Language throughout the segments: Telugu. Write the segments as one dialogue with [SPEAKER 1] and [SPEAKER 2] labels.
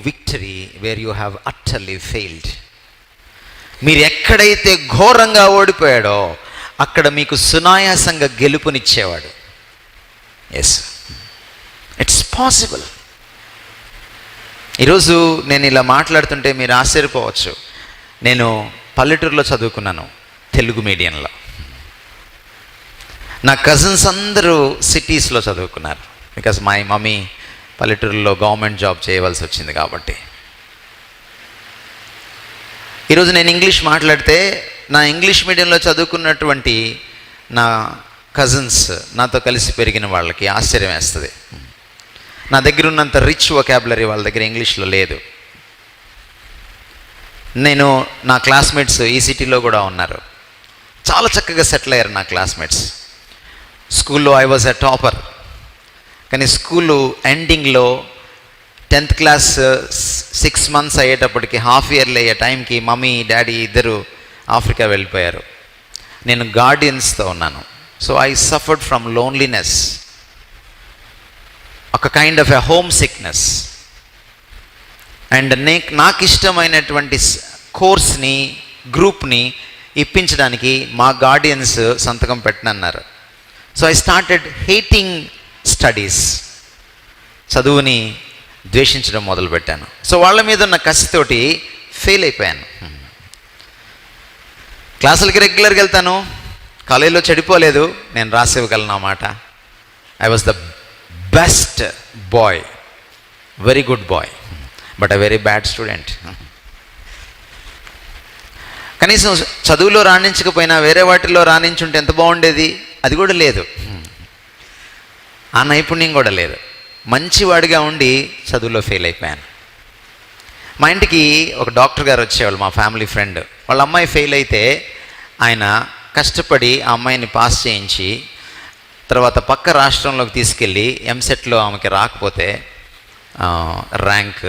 [SPEAKER 1] Victory where you have utterly failed. మీరు ఎక్కడైతే ఘోరంగా ఓడిపోయాడో అక్కడ మీకు సునాయాసంగా గెలుపునిచ్చేవాడు. Yes, it's possible. ఈరోజు నేను ఇలా మాట్లాడుతుంటే మీరు ఆశ్చర్యపోవచ్చు. నేను పల్లెటూరులో చదువుకున్నాను, తెలుగు మీడియంలో. నా కజిన్స్ అందరూ సిటీస్లో చదువుకున్నారు, బికాస్ మై మమ్మీ పల్లెటూరులో గవర్నమెంట్ జాబ్ చేయవలసి వచ్చింది కాబట్టి. ఈరోజు నేను ఇంగ్లీష్ మాట్లాడితే నా ఇంగ్లీష్ మీడియంలో చదువుకున్నటువంటి నా కజిన్స్, నాతో కలిసి పెరిగిన వాళ్ళకి ఆశ్చర్యం వేస్తుంది. నా దగ్గర ఉన్నంత రిచ్ వొకాబులరీ వాళ్ళ దగ్గర ఇంగ్లీష్లో లేదు. నా క్లాస్మేట్స్ ఈ సిటీలో కూడా ఉన్నారు, చాలా చక్కగా సెటిల్ అయ్యారు నా క్లాస్మేట్స్. స్కూల్లో ఐ వాజ్ ఎ టాపర్. కానీ స్కూలు ఎండింగ్లో 10th క్లాస్ 6 months అయ్యేటప్పటికి, హాఫ్ ఇయర్లీ అయ్యే టైంకి మమ్మీ డాడీ ఇద్దరు ఆఫ్రికా వెళ్ళిపోయారు. నేను గార్డియన్స్తో ఉన్నాను. So I suffered from loneliness, ఒక kind of a homesickness. And నాకు ఇష్టమైనటువంటి కోర్స్ని, గ్రూప్ని ఇప్పించడానికి మా గార్డియన్స్ సంతకం పెట్టనన్నారు. So I started hating studies. చదువుని ద్వేషించడం మొదలుపెట్టాను. సో వాళ్ళ మీద ఉన్న కసితోటి ఫెయిల్ అయిపోయాను. క్లాసులకి రెగ్యులర్గా వెళ్తాను, కాలేజీలో చెడిపోలేదు, నేను రాసివ్వగలను అన్నమాట. I was the best boy, very good boy, but a very bad student. కనీసం చదువులో రాణించకపోయినా వేరే వాటిల్లో రాణించుంటే ఎంత బాగుండేది, అది కూడా లేదు. ఆ నైపుణ్యం కూడా లేదు. మంచివాడిగా ఉండి చదువులో ఫెయిల్ అయిపోయాను. మా ఇంటికి ఒక డాక్టర్ గారు వచ్చేవాళ్ళు, మా ఫ్యామిలీ ఫ్రెండ్. వాళ్ళ అమ్మాయి ఫెయిల్ అయితే ఆయన కష్టపడి ఆ అమ్మాయిని పాస్ చేయించి తర్వాత పక్క రాష్ట్రంలోకి తీసుకెళ్ళి ఎంసెట్లో ఆమెకి రాకపోతే ర్యాంక్,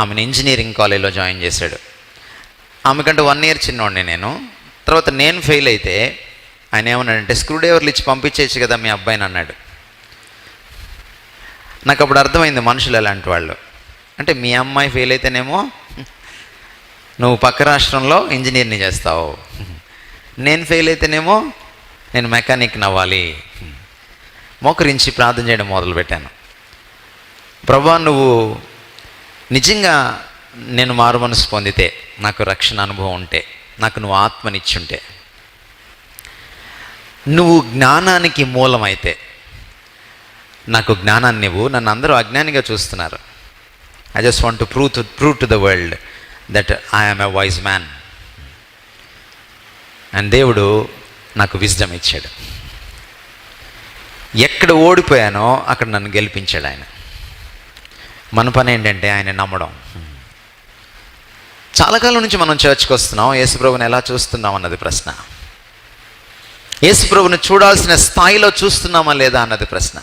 [SPEAKER 1] ఆమెను ఇంజనీరింగ్ కాలేజ్లో జాయిన్ చేశాడు. ఆమెకంటే 1 year చిన్నోడిని నేను. తర్వాత నేను ఫెయిల్ అయితే ఆయన ఏమన్నాడంటే, స్క్రూ డ్రైవర్లు ఇచ్చి పంపించేయచ్చు కదా మీ అబ్బాయిని అన్నాడు. నాకు అప్పుడు అర్థమైంది మనుషులు ఎలాంటి వాళ్ళు. అంటే మీ అమ్మాయి ఫెయిల్ అయితేనేమో నువ్వు పక్క రాష్ట్రంలో ఇంజనీర్ని చేస్తావు, నేను ఫెయిల్ అయితేనేమో నేను మెకానిక్ నవ్వాలి. మోకరించి ప్రార్థన చేయడం మొదలుపెట్టాను. ప్రభువా, నువ్వు నిజంగా నేను మారు మనసు పొందితే, నాకు రక్షణ అనుభవం ఉంటే, నాకు నువ్వు ఆత్మనిచ్చుంటే, నువ్వు జ్ఞానానికి మూలమైతే నాకు జ్ఞానాన్ని నువ్వు, నన్ను అందరూ అజ్ఞానిగా చూస్తున్నారు. I just want to prove to the world that I am a wise man. And దేవుడు నాకు విజ్డమ్ ఇచ్చాడు. ఎక్కడ ఓడిపోయానో అక్కడ నన్ను గెలిపించాడు ఆయన. మన పని ఏంటంటే ఆయన నమ్మడం. చాలా కాలం నుంచి మనం చర్చ్కి వస్తున్నాం, యేసుప్రభుని ఎలా చూస్తున్నాం అన్నది ప్రశ్న. యేసుప్రభుని చూడాల్సిన స్థాయిలో చూస్తున్నామా లేదా అన్నది ప్రశ్న.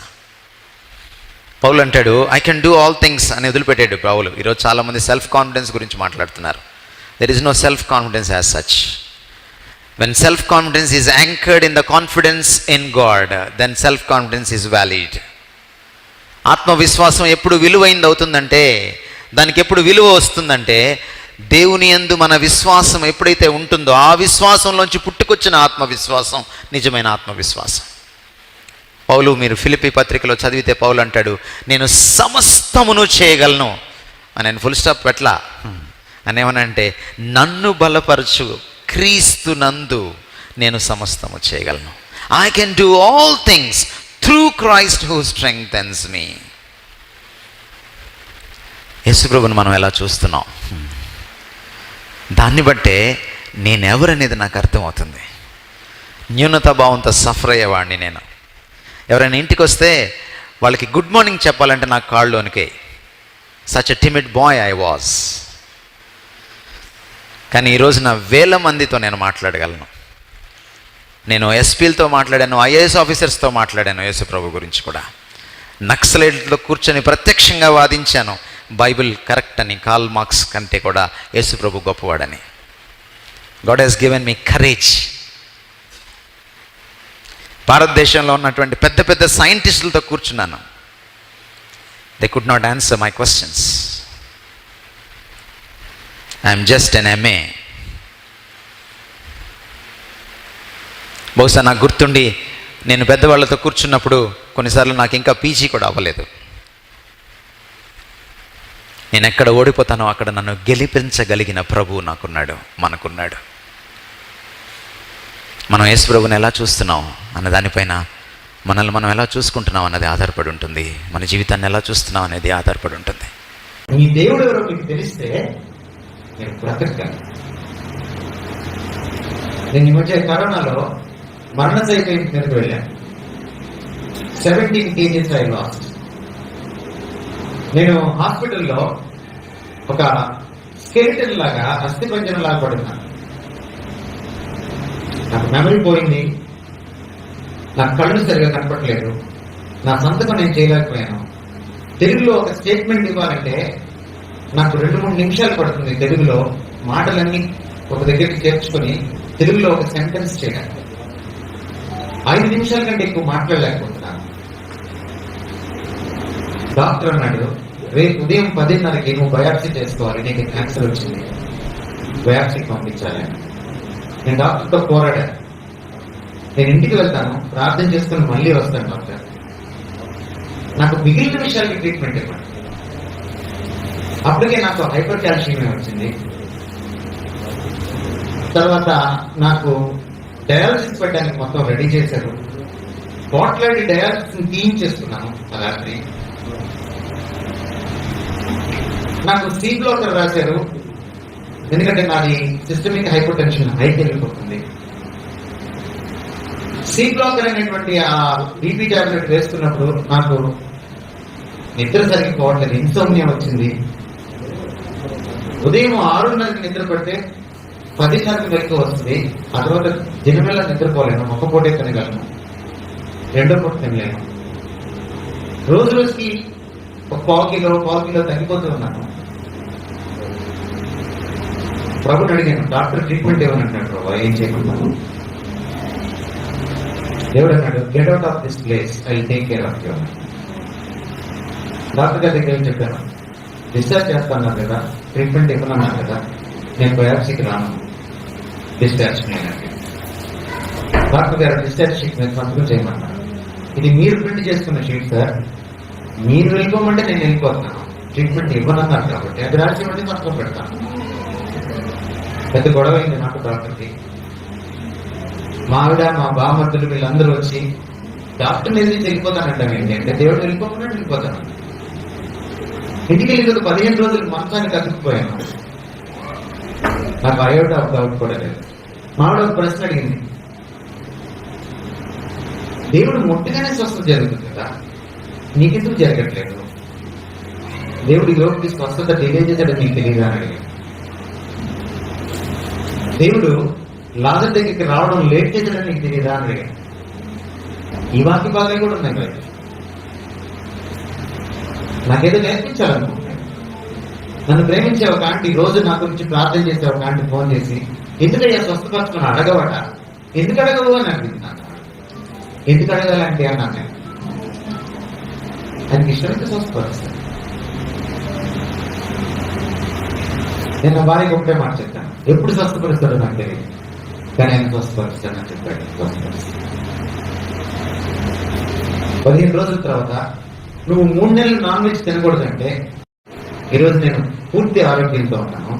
[SPEAKER 1] పౌలు అంటాడు, I can do all things అని వదిలిపెట్టాడు పౌలు. ఈరోజు చాలామంది సెల్ఫ్ కాన్ఫిడెన్స్ గురించి మాట్లాడుతున్నారు. There is no self confidence as such. When self confidence is anchored in the confidence in God, then self confidence is valid. ఆత్మవిశ్వాసం ఎప్పుడు విలువైంది అవుతుందంటే, దానికి ఎప్పుడు విలువ వస్తుందంటే, దేవుని యందు మన విశ్వాసం ఎప్పుడైతే ఉంటుందో ఆ విశ్వాసంలోంచి పుట్టుకొచ్చిన ఆత్మవిశ్వాసం నిజమైన ఆత్మవిశ్వాసం. పౌలు, మీరు ఫిలిప్పీ పత్రికలో చదివితే పౌలు అంటాడు, నేను సమస్తమును చేయగలను అని. నేను ఫుల్ స్టాప్ పెట్లా అని ఏమనంటే, నన్ను బలపరచు క్రీస్తు నందు నేను సమస్తము చేయగలను. I can do all things through Christ who strengthens me. యేసుప్రభుని మనం ఎలా చూస్తున్నాం, దాన్ని బట్టే నేనెవరనేది నాకు అర్థమవుతుంది. న్యూనతా భావంతో సఫర్ అయ్యేవాడిని నేను. ఎవరైనా ఇంటికి వస్తే వాళ్ళకి గుడ్ మార్నింగ్ చెప్పాలంటే నాకు కాళ్ళలోనికే. Such a timid boy I was. కానీ ఈరోజు నా 1000 మందితో నేను మాట్లాడగలను. నేను ఎస్పీలతో మాట్లాడాను, ఐఏఎస్ ఆఫీసర్స్తో మాట్లాడాను యేసుప్రభు గురించి కూడా. నక్సలైట్లతో కూర్చొని ప్రత్యక్షంగా వాదించాను బైబిల్ కరెక్ట్ అని, కార్ల్ మార్క్స్ కంటే కూడా యేసుప్రభు గొప్పవాడని. God has given me courage. భారతదేశంలో ఉన్నటువంటి పెద్ద పెద్ద సైంటిస్టులతో కూర్చున్నాను. They could not answer my questions. I'm just an MA. బహుశా నాకు గుర్తుండి నేను పెద్దవాళ్ళతో కూర్చున్నప్పుడు కొన్నిసార్లు నాకు ఇంకా పీజీ కూడా అవ్వలేదు. నేను ఎక్కడ ఓడిపోతానో అక్కడ నన్ను గెలిపించగలిగిన ప్రభువు నాకున్నాడు, మనకున్నాడు. మనం యేసు ప్రభువుని ఎలా చూస్తున్నాం అన్న దానిపైన మనల్ని మనం ఎలా చూసుకుంటున్నాం అన్నది ఆధారపడి ఉంటుంది. మన జీవితాన్ని ఎలా చూస్తున్నాం అనేది ఆధారపడి ఉంటుంది.
[SPEAKER 2] మీ దేవుడు ఎవరో మీకు తెలిస్తే నేను బ్రతకగలను. నేను ఈ మధ్య కరోనాలో మరణ సైతం మీదకి వెళ్ళాను. 17 kgs ఐ లాస్ట్. నేను హాస్పిటల్లో ఒక స్కెలిటన్ లాగా, అస్థిపంజరం లాగా పడున్నాను. నాకు మెమరీ పోయింది, నా కళ్ళు సరిగా కనపడలేదు, నా సంతకం నేను చేయలేకపోయాను. తెలుగులో ఒక స్టేట్మెంట్ ఇవ్వాలంటే నాకు 2-3 నిమిషాలు పడుతుంది. తెలుగులో మాటలన్నీ ఒక దగ్గరికి చేర్చుకొని తెలుగులో ఒక సెంటెన్స్ చేయడానికి 5 నిమిషాల కంటే ఎక్కువ మాట్లాడలేకపోతున్నాను. డాక్టర్ అన్నాడు, రేపు ఉదయం 10:30కి నువ్వు బయాప్సీ చేసుకోవాలి, నీకు క్యాన్సర్ వచ్చింది, బయాప్సీకి పంపించాలి. నేను డాక్టర్తో పోరాడాను. నేను ఇంటికి వెళ్తాను, ప్రార్థన చేసుకుని మళ్ళీ వస్తాను డాక్టర్, నాకు మిగిలిన విషయాలకి ట్రీట్మెంట్ ఇవ్వండి. అప్పటికే నాకు హైపర్ కాల్షియం వచ్చింది. తర్వాత నాకు డయాలసిస్ పెట్టడానికి మొత్తం రెడీ చేశారు. పోట్లాడి డయాలసిస్ తీయించేస్తున్నాను ఆ రాత్రి. నాకు సి బ్లాకర్ రాశారు, ఎందుకంటే నాది సిస్టమిక్ హైపర్ టెన్షన్ హైకి వెళ్ళిపోతుంది. సి బ్లాకర్ అనేటువంటి ఆ బీపీ టాబ్లెట్ వేసుకున్నప్పుడు నాకు నిద్ర సరిగ్గా పోవట్లేదు, ఇన్సోమ్నియా వచ్చింది. ఉదయం 6:30కి నిద్ర పడితే 10:30కి వెళ్తూ వస్తుంది. ఆ తర్వాత దినమేళ నిద్రపోలేను, ఒక పూటే తినగలను, రెండో పూట తినలేను. రోజు రోజుకి ఒక పావు కిలో తగ్గిపోతూ ఉన్నాను. ప్రభుని అడిగాను, డాక్టర్ ట్రీట్మెంట్ ఏమనంటాడు, ప్రభు ఏం చేయమన్నాను. దేవుడు అన్నాడు, get out of this place, I take care of you. Doctor గారి దగ్గర చెప్పాను, డిశ్చార్జ్ చేస్తాను కదా, ట్రీట్మెంట్ ఇవ్వనన్నారు కదా, నేను బయాప్సీకి రాను, డిశ్చార్జ్ చేయడానికి. డాక్టర్ గారు డిశ్చార్జ్ షీట్ మీద సంతకం చేయమన్నారు. ఇది మీరు ప్రింట్ చేసుకున్న షీట్ సార్, మీరు వెళ్ళిపోమంటే నేను వెళ్ళిపోతున్నాను, ట్రీట్మెంట్ ఇవ్వనన్నారు కాబట్టి అది రాసివ్వండి, సంతకం పెడతాను. పెద్ద గొడవ అయింది నాకు డాక్టర్కి. మా ఆవిడ, మా బామర్దులు వీళ్ళందరూ వచ్చి డాక్టర్ మీద నుంచి వెళ్ళిపోతానంటాం ఏంటి అంటే, దేవుడు వెళ్ళిపోకుండా వెళ్ళిపోతాను. ఇంటికి వెళ్ళి 15 రోజులు మంచానికి అతుక్కుపోయాను. నాకు అయోటా ఆఫ్ డౌట్ కూడా లేదు. మా ఆవిడ ఒక ప్రశ్న అడిగింది, దేవుడు ముట్టిగానే స్వస్థత జరుగుతుంది కదా, నీకెందుకు జరగట్లేదు? దేవుడు యోగికి స్వస్థత డిలే చేశాడు, నీకు తెలియదా అని అడిగాడు. దేవుడు లాజర్ దగ్గరికి రావడం లేట్ చేశాడని నీకు తెలియదా అని అడిగాడు. ఈ వాకి బాగా కూడా ఉన్నాయి కదా, నాకేదో నేర్పించాలనుకుంటున్నాను. నన్ను ప్రేమించే ఒక ఆంటీ, రోజు నా గురించి ప్రార్థన చేసే ఒక ఆంటీ ఫోన్ చేసి, ఎందుకయ్యా స్వస్థపరచుకుని అడగవట, ఎందుకు అడగవు అని అడుగుతున్నాను. ఎందుకు అడగాలంటే అన్నాను నేను, ఆయనకి ఇష్టమైతే స్వస్థపరుస్తాను. నేను నా భార్యకి ఒకటే మాట చెప్తాను, ఎప్పుడు స్వస్థపరుస్తాడో నాకు తెలియదు, కానీ ఆయన స్వస్థపరుస్తానని చెప్పాడు. స్వస్థపరుస్తాను. 15 రోజుల తర్వాత నువ్వు 3 నెలలు నాన్ వెజ్ తినకూడదంటే, ఈరోజు నేను పూర్తి ఆరోగ్యంతో ఉన్నాను.